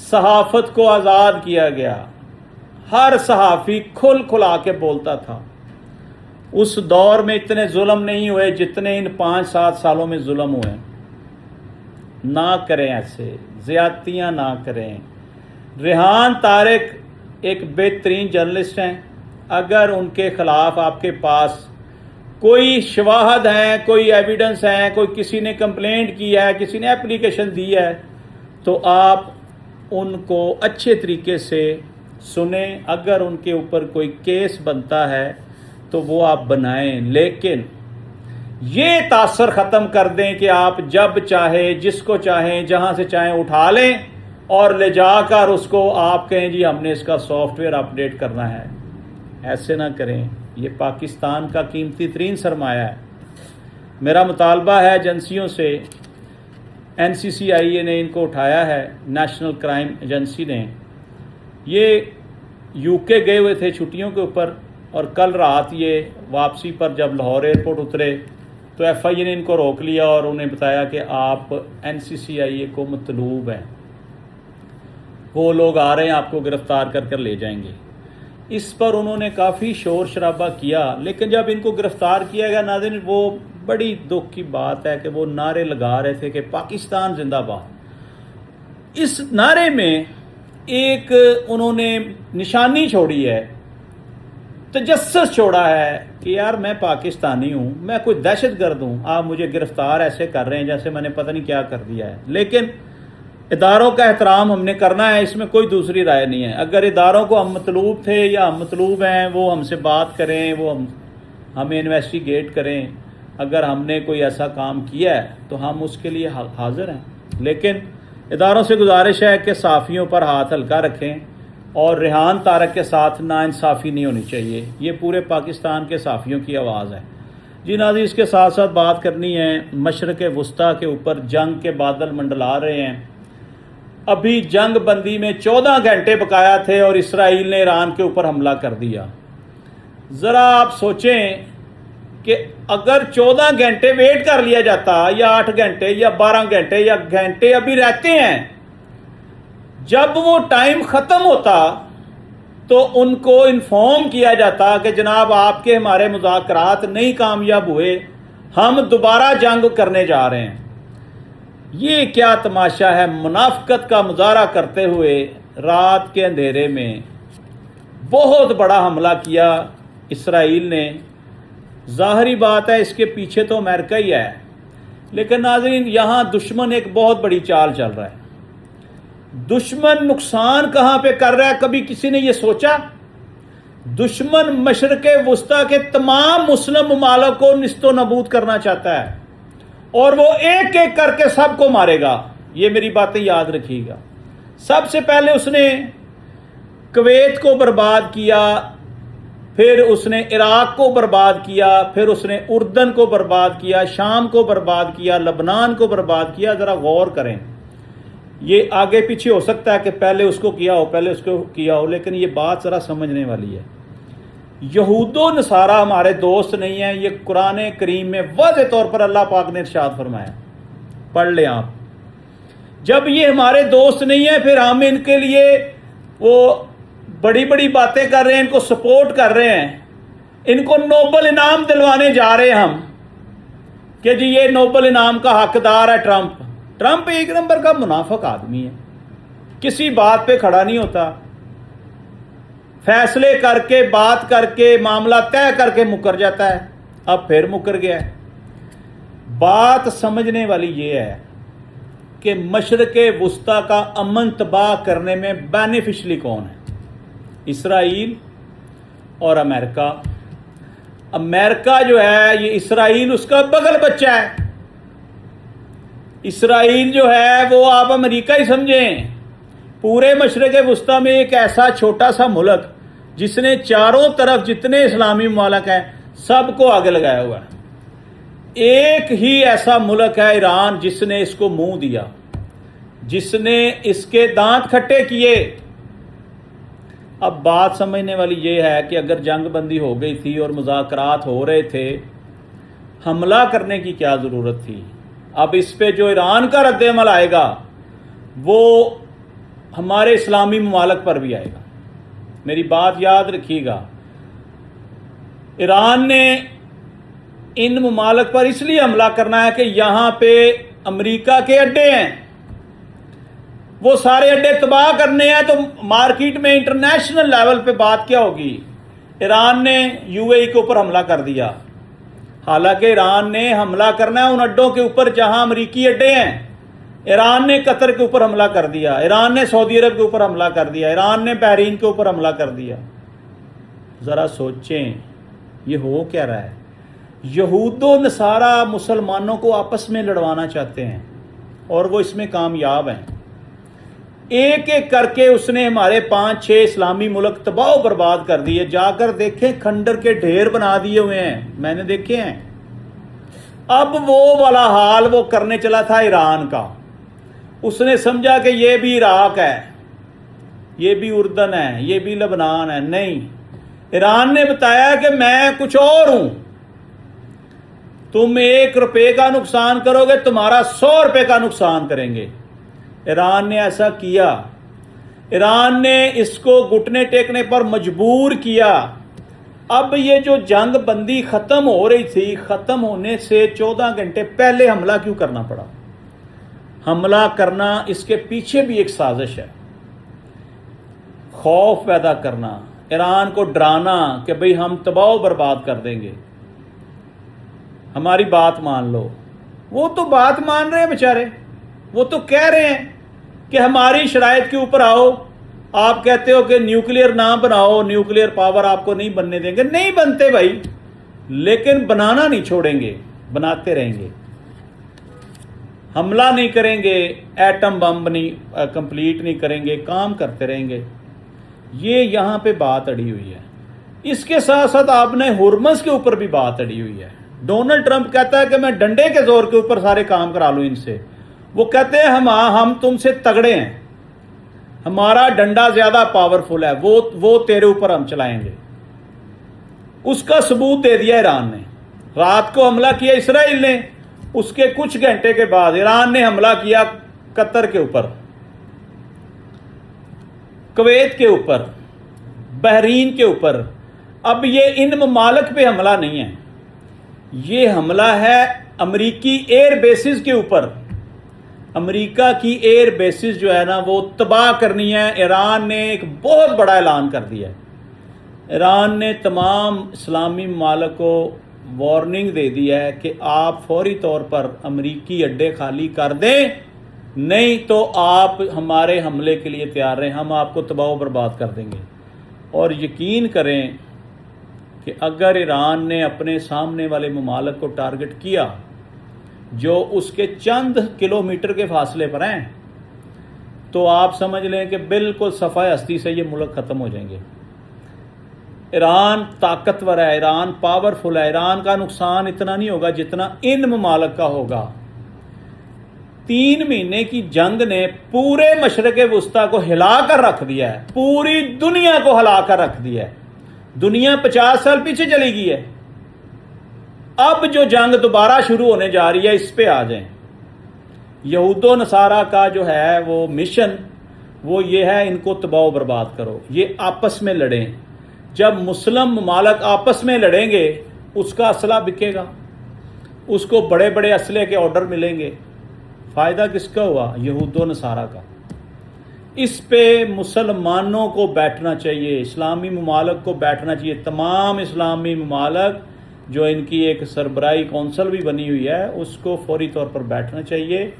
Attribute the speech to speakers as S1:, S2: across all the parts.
S1: صحافت کو آزاد کیا گیا، ہر صحافی کھل کھلا کے بولتا تھا۔ اس دور میں اتنے ظلم نہیں ہوئے جتنے ان 5-7 سالوں میں ظلم ہوئے۔ نہ کریں ایسے، زیادتیاں نہ کریں۔ ریحان طارق ایک بہترین جرنلسٹ ہیں، اگر ان کے خلاف آپ کے پاس کوئی شواہد ہیں، کوئی ایویڈنس ہیں، کوئی کسی نے کمپلینٹ کی ہے، کسی نے اپلیکیشن دی ہے، تو آپ ان کو اچھے طریقے سے سنیں۔ اگر ان کے اوپر کوئی کیس بنتا ہے تو وہ آپ بنائیں، لیکن یہ تاثر ختم کر دیں کہ آپ جب چاہے، جس کو چاہیں، جہاں سے چاہیں اٹھا لیں اور لے جا کر اس کو آپ کہیں جی ہم نے اس کا سافٹ ویئر اپڈیٹ کرنا ہے۔ ایسے نہ کریں، یہ پاکستان کا قیمتی ترین سرمایہ ہے۔ میرا مطالبہ ہے ایجنسیوں سے، NCCIA نے ان کو اٹھایا ہے، نیشنل کرائم ایجنسی نے۔ یہ UK گئے ہوئے تھے چھٹیوں کے اوپر، اور کل رات یہ واپسی پر جب لاہور ایئرپورٹ اترے تو FIA نے ان کو روک لیا اور انہیں بتایا کہ آپ NCCIA کو مطلوب ہیں، وہ لوگ آ رہے ہیں، آپ کو گرفتار کر کر لے جائیں گے۔ اس پر انہوں نے کافی شور شرابہ کیا، لیکن جب ان کو گرفتار کیا گیا ناظرین، وہ بڑی دکھ کی بات ہے کہ وہ نعرے لگا رہے تھے کہ پاکستان زندہ باد۔ اس نعرے میں ایک انہوں نے نشانی چھوڑی ہے، تجسس چھوڑا ہے کہ یار میں پاکستانی ہوں، میں کوئی دہشت گرد ہوں، آپ مجھے گرفتار ایسے کر رہے ہیں جیسے میں نے پتہ نہیں کیا کر دیا ہے۔ لیکن اداروں کا احترام ہم نے کرنا ہے، اس میں کوئی دوسری رائے نہیں ہے۔ اگر اداروں کو ہم مطلوب تھے یا ہم مطلوب ہیں، وہ ہم سے بات کریں، وہ ہمیں انویسٹیگیٹ کریں۔ اگر ہم نے کوئی ایسا کام کیا ہے تو ہم اس کے لیے حاضر ہیں، لیکن اداروں سے گزارش ہے کہ صحافیوں پر ہاتھ ہلکا رکھیں، اور ریحان طارق کے ساتھ ناانصافی نہیں ہونی چاہیے۔ یہ پورے پاکستان کے صحافیوں کی آواز ہے۔ جی ناظرین، اس کے ساتھ ساتھ بات کرنی ہے مشرق وسطیٰ کے اوپر جنگ کے بادل منڈلا رہے ہیں۔ ابھی جنگ بندی میں 14 گھنٹے بقایا تھے اور اسرائیل نے ایران کے اوپر حملہ کر دیا۔ ذرا آپ سوچیں کہ اگر 14 گھنٹے ویٹ کر لیا جاتا، یا 8 گھنٹے یا 12 گھنٹے یا گھنٹے ابھی رہتے ہیں، جب وہ ٹائم ختم ہوتا تو ان کو انفارم کیا جاتا کہ جناب آپ کے ہمارے مذاکرات نہیں کامیاب ہوئے، ہم دوبارہ جنگ کرنے جا رہے ہیں۔ یہ کیا تماشا ہے؟ منافقت کا مظاہرہ کرتے ہوئے رات کے اندھیرے میں بہت بڑا حملہ کیا اسرائیل نے۔ ظاہری بات ہے اس کے پیچھے تو امریکہ ہی ہے، لیکن ناظرین یہاں دشمن ایک بہت بڑی چال چل رہا ہے۔ دشمن نقصان کہاں پہ کر رہا ہے، کبھی کسی نے یہ سوچا؟ دشمن مشرق وسطیٰ کے تمام مسلم ممالک کو نیست و نابود کرنا چاہتا ہے، اور وہ ایک ایک کر کے سب کو مارے گا۔ یہ میری باتیں یاد رکھیے گا۔ سب سے پہلے اس نے کویت کو برباد کیا، پھر اس نے عراق کو برباد کیا، پھر اس نے اردن کو برباد کیا، شام کو برباد کیا، لبنان کو برباد کیا۔ ذرا غور کریں، یہ آگے پیچھے ہو سکتا ہے کہ پہلے اس کو کیا ہو، پہلے اس کو کیا ہو، لیکن یہ بات ذرا سمجھنے والی ہے۔ یہود و نصارہ ہمارے دوست نہیں ہیں، یہ قرآن کریم میں واضح طور پر اللہ پاک نے ارشاد فرمایا، پڑھ لیں آپ۔ جب یہ ہمارے دوست نہیں ہیں، پھر ہم ان کے لیے وہ بڑی بڑی باتیں کر رہے ہیں، ان کو سپورٹ کر رہے ہیں، ان کو نوبل انعام دلوانے جا رہے ہیں ہم کہ جی یہ نوبل انعام کا حقدار ہے ٹرمپ۔ ٹرمپ ایک نمبر کا منافق آدمی ہے، کسی بات پہ کھڑا نہیں ہوتا، فیصلے کر کے بات کر کے معاملہ طے کر کے مکر جاتا ہے۔ اب پھر مکر گیا ہے۔ بات سمجھنے والی یہ ہے کہ مشرق وسطیٰ کا امن تباہ کرنے میں بینیفیشلی کون ہے؟ اسرائیل اور امریکہ۔ امریکہ جو ہے یہ اسرائیل اس کا بغل بچہ ہے۔ اسرائیل جو ہے وہ آپ امریکہ ہی سمجھیں۔ پورے مشرق وسطیٰ میں ایک ایسا چھوٹا سا ملک جس نے چاروں طرف جتنے اسلامی ممالک ہیں سب کو آگے لگایا ہوا ہے۔ ایک ہی ایسا ملک ہے ایران جس نے اس کو منہ دیا، جس نے اس کے دانت کھٹے کیے۔ اب بات سمجھنے والی یہ ہے کہ اگر جنگ بندی ہو گئی تھی اور مذاکرات ہو رہے تھے، حملہ کرنے کی کیا ضرورت تھی؟ اب اس پہ جو ایران کا رد عمل آئے گا وہ ہمارے اسلامی ممالک پر بھی آئے گا. میری بات یاد رکھیے گا. ایران نے ان ممالک پر اس لیے حملہ کرنا ہے کہ یہاں پہ امریکہ کے اڈے ہیں، وہ سارے اڈے تباہ کرنے ہیں. تو مارکیٹ میں انٹرنیشنل لیول پہ بات کیا ہوگی؟ ایران نے یو اے ای کے اوپر حملہ کر دیا، حالانکہ ایران نے حملہ کرنا ہے ان اڈوں کے اوپر جہاں امریکی اڈے ہیں. ایران نے قطر کے اوپر حملہ کر دیا، ایران نے سعودی عرب کے اوپر حملہ کر دیا، ایران نے بحرین کے اوپر حملہ کر دیا. ذرا سوچیں یہ ہو کیا رہا ہے؟ یہود و نصارہ مسلمانوں کو آپس میں لڑوانا چاہتے ہیں اور وہ اس میں کامیاب ہیں. ایک ایک کر کے اس نے ہمارے 5-6 اسلامی ملک تباہ و برباد کر دیے. جا کر دیکھیں کھنڈر کے ڈھیر بنا دیے ہوئے ہیں، میں نے دیکھے ہیں. اب وہ والا حال وہ کرنے چلا تھا ایران کا. اس نے سمجھا کہ یہ بھی عراق ہے، یہ بھی اردن ہے، یہ بھی لبنان ہے. نہیں، ایران نے بتایا کہ میں کچھ اور ہوں. تم 1 روپے کا نقصان کرو گے، تمہارا 100 روپے کا نقصان کریں گے. ایران نے ایسا کیا. ایران نے اس کو گھٹنے ٹیکنے پر مجبور کیا. اب یہ جو جنگ بندی ختم ہو رہی تھی، ختم ہونے سے 14 گھنٹے پہلے حملہ کیوں کرنا پڑا؟ حملہ کرنا اس کے پیچھے بھی ایک سازش ہے. خوف پیدا کرنا، ایران کو ڈرانا کہ بھئی ہم تباہ و برباد کر دیں گے، ہماری بات مان لو. وہ تو بات مان رہے ہیں بیچارے، وہ تو کہہ رہے ہیں کہ ہماری شرائط کے اوپر آؤ. آپ کہتے ہو کہ نیوکلیئر نہ بناؤ، نیوکلیئر پاور آپ کو نہیں بننے دیں گے. نہیں بنتے بھائی، لیکن بنانا نہیں چھوڑیں گے، بناتے رہیں گے. حملہ نہیں کریں گے، ایٹم بم نہیں کمپلیٹ نہیں کریں گے، کام کرتے رہیں گے. یہ یہاں پہ بات اڑی ہوئی ہے. اس کے ساتھ ساتھ آپ نے ہرمز کے اوپر بھی بات اڑی ہوئی ہے. ڈونلڈ ٹرمپ کہتا ہے کہ میں ڈنڈے کے زور کے اوپر سارے کام کرا لوں ان سے. وہ کہتے ہیں ہم تم سے تگڑے ہیں، ہمارا ڈنڈا زیادہ پاورفل ہے، وہ تیرے اوپر ہم چلائیں گے. اس کا ثبوت دے دیا ایران نے. رات کو حملہ کیا اسرائیل نے، اس کے کچھ گھنٹے کے بعد ایران نے حملہ کیا قطر کے اوپر، کویت کے اوپر، بحرین کے اوپر. اب یہ ان ممالک پہ حملہ نہیں ہے، یہ حملہ ہے امریکی ایئر بیسز کے اوپر. امریکہ کی ایئر بیسز جو ہے نا وہ تباہ کرنی ہے. ایران نے ایک بہت بڑا اعلان کر دیا ہے. ایران نے تمام اسلامی ممالک کو وارننگ دے دی ہے کہ آپ فوری طور پر امریکی اڈے خالی کر دیں، نہیں تو آپ ہمارے حملے کے لیے تیار رہیں، ہم آپ کو تباہ و برباد کر دیں گے. اور یقین کریں کہ اگر ایران نے اپنے سامنے والے ممالک کو ٹارگٹ کیا جو اس کے چند کلومیٹر کے فاصلے پر ہیں، تو آپ سمجھ لیں کہ بالکل صفحہ ہستی سے یہ ملک ختم ہو جائیں گے. ایران طاقتور ہے، ایران پاورفل ہے. ایران کا نقصان اتنا نہیں ہوگا جتنا ان ممالک کا ہوگا. 3 مہینے کی جنگ نے پورے مشرق وسطیٰ کو ہلا کر رکھ دیا ہے، پوری دنیا کو ہلا کر رکھ دیا ہے. دنیا 50 سال پیچھے چلی گئی ہے. اب جو جنگ دوبارہ شروع ہونے جا رہی ہے، اس پہ آ جائیں. یہود و نصارہ کا جو ہے وہ مشن وہ یہ ہے، ان کو تباہ و برباد کرو. یہ آپس میں لڑیں. جب مسلم ممالک آپس میں لڑیں گے اس کا اسلحہ بکے گا، اس کو بڑے بڑے اسلحے کے آرڈر ملیں گے. فائدہ کس کا ہوا؟ یہود و نصارہ کا. اس پہ مسلمانوں کو بیٹھنا چاہیے، اسلامی ممالک کو بیٹھنا چاہیے. تمام اسلامی ممالک جو ان کی ایک سربراہی کونسل بھی بنی ہوئی ہے، اس کو فوری طور پر بیٹھنا چاہیے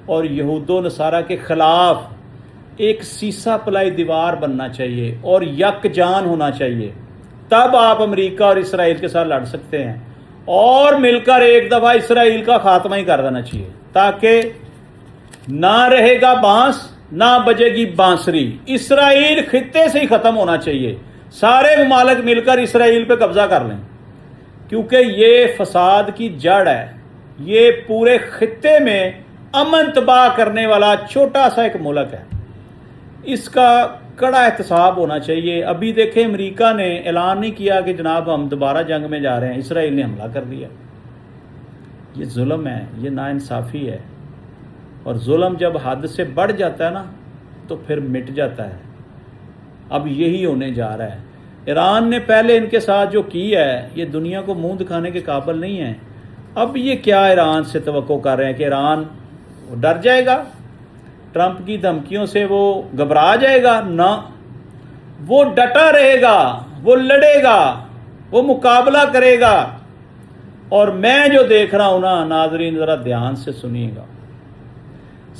S1: اور یہود و نصارہ کے خلاف ایک سیسا پلائی دیوار بننا چاہیے اور یکجان ہونا چاہیے. تب آپ امریکہ اور اسرائیل کے ساتھ لڑ سکتے ہیں اور مل کر ایک دفعہ اسرائیل کا خاتمہ ہی کر دینا چاہیے، تاکہ نہ رہے گا بانس نہ بجے گی بانسری. اسرائیل خطے سے ہی ختم ہونا چاہیے. سارے ممالک مل کر اسرائیل پہ قبضہ کر لیں، کیونکہ یہ فساد کی جڑ ہے. یہ پورے خطے میں امن تباہ کرنے والا چھوٹا سا ایک ملک ہے. اس کا کڑا احتساب ہونا چاہیے. ابھی دیکھیں امریکہ نے اعلان نہیں کیا کہ جناب ہم دوبارہ جنگ میں جا رہے ہیں، اسرائیل نے حملہ کر دیا. یہ ظلم ہے، یہ ناانصافی ہے. اور ظلم جب حد سے بڑھ جاتا ہے نا تو پھر مٹ جاتا ہے. اب یہی ہونے جا رہا ہے. ایران نے پہلے ان کے ساتھ جو کی ہے یہ دنیا کو منہ دکھانے کے قابل نہیں ہے. اب یہ کیا ایران سے توقع کر رہے ہیں کہ ایران ڈر جائے گا ٹرمپ کی دھمکیوں سے, وہ گھبرا جائے گا؟ نہ, وہ ڈٹا رہے گا, وہ لڑے گا, وہ مقابلہ کرے گا. اور میں جو دیکھ رہا ہوں نا ناظرین ذرا دھیان سے سنیے گا,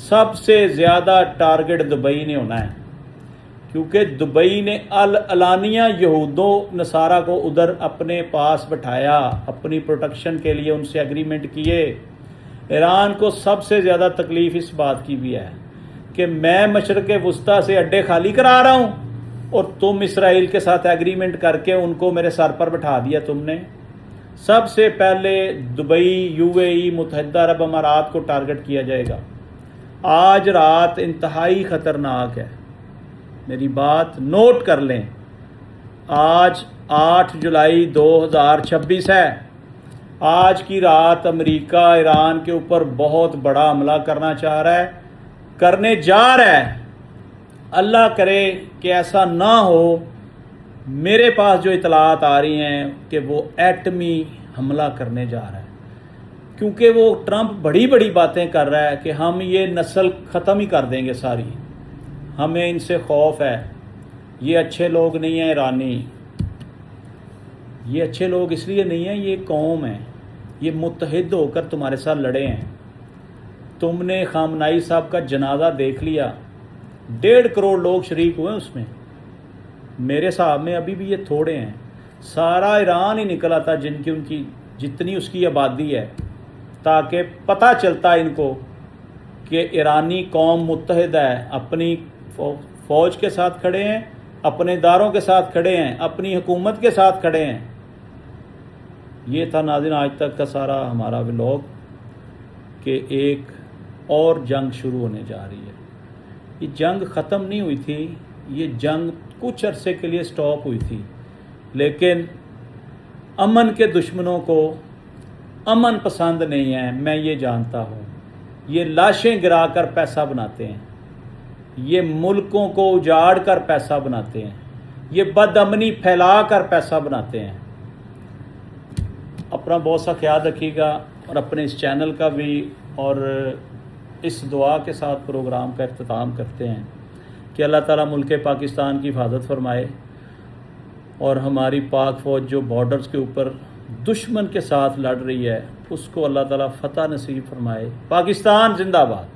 S1: سب سے زیادہ ٹارگٹ دبئی نے ہونا ہے, کیونکہ دبئی نے علانیہ یہودوں نصارہ کو ادھر اپنے پاس بٹھایا, اپنی پروٹیکشن کے لیے ان سے ایگریمنٹ کیے. ایران کو سب سے زیادہ تکلیف اس بات کی بھی ہے کہ میں مشرق وسطیٰ سے اڈے خالی کرا رہا ہوں اور تم اسرائیل کے ساتھ ایگریمنٹ کر کے ان کو میرے سر پر بٹھا دیا تم نے. سب سے پہلے دبئی, UAE, متحدہ عرب امارات کو ٹارگٹ کیا جائے گا. آج رات انتہائی خطرناک ہے, میری بات نوٹ کر لیں. آج 8 جولائی 2026 ہے. آج کی رات امریکہ ایران کے اوپر بہت بڑا حملہ کرنا چاہ رہا ہے, کرنے جا رہا ہے. اللہ کرے کہ ایسا نہ ہو. میرے پاس جو اطلاعات آ رہی ہیں کہ وہ ایٹمی حملہ کرنے جا رہا ہے, کیونکہ وہ ٹرمپ بڑی بڑی باتیں کر رہا ہے کہ ہم یہ نسل ختم ہی کر دیں گے ساری, ہمیں ان سے خوف ہے. یہ اچھے لوگ نہیں ہیں ایرانی, یہ اچھے لوگ اس لیے نہیں ہیں, یہ قوم ہے, یہ متحد ہو کر تمہارے ساتھ لڑے ہیں. تم نے خامنائی صاحب کا جنازہ دیکھ لیا, 1.5 کروڑ لوگ شریک ہوئے اس میں. میرے حساب میں ابھی بھی یہ تھوڑے ہیں. سارا ایران ہی نکل آتا ان کی جتنی اس کی آبادی ہے, تاکہ پتہ چلتا ان کو کہ ایرانی قوم متحد ہے, اپنی فوج کے ساتھ کھڑے ہیں, اپنے اداروں کے ساتھ کھڑے ہیں, اپنی حکومت کے ساتھ کھڑے ہیں. یہ تھا ناظرین آج تک کا سارا ہمارا ولاگ کہ ایک اور جنگ شروع ہونے جا رہی ہے. یہ جنگ ختم نہیں ہوئی تھی, یہ جنگ کچھ عرصے کے لیے سٹاپ ہوئی تھی, لیکن امن کے دشمنوں کو امن پسند نہیں ہے. میں یہ جانتا ہوں. یہ لاشیں گرا کر پیسہ بناتے ہیں, یہ ملکوں کو اجاڑ کر پیسہ بناتے ہیں, یہ بد امنی پھیلا کر پیسہ بناتے ہیں. اپنا بہت سا خیال رکھیے گا, اور اپنے اس چینل کا بھی, اور اس دعا کے ساتھ پروگرام کا اختتام کرتے ہیں کہ اللہ تعالیٰ ملک پاکستان کی حفاظت فرمائے, اور ہماری پاک فوج جو بارڈرز کے اوپر دشمن کے ساتھ لڑ رہی ہے اس کو اللہ تعالیٰ فتح نصیب فرمائے. پاکستان زندہ باد.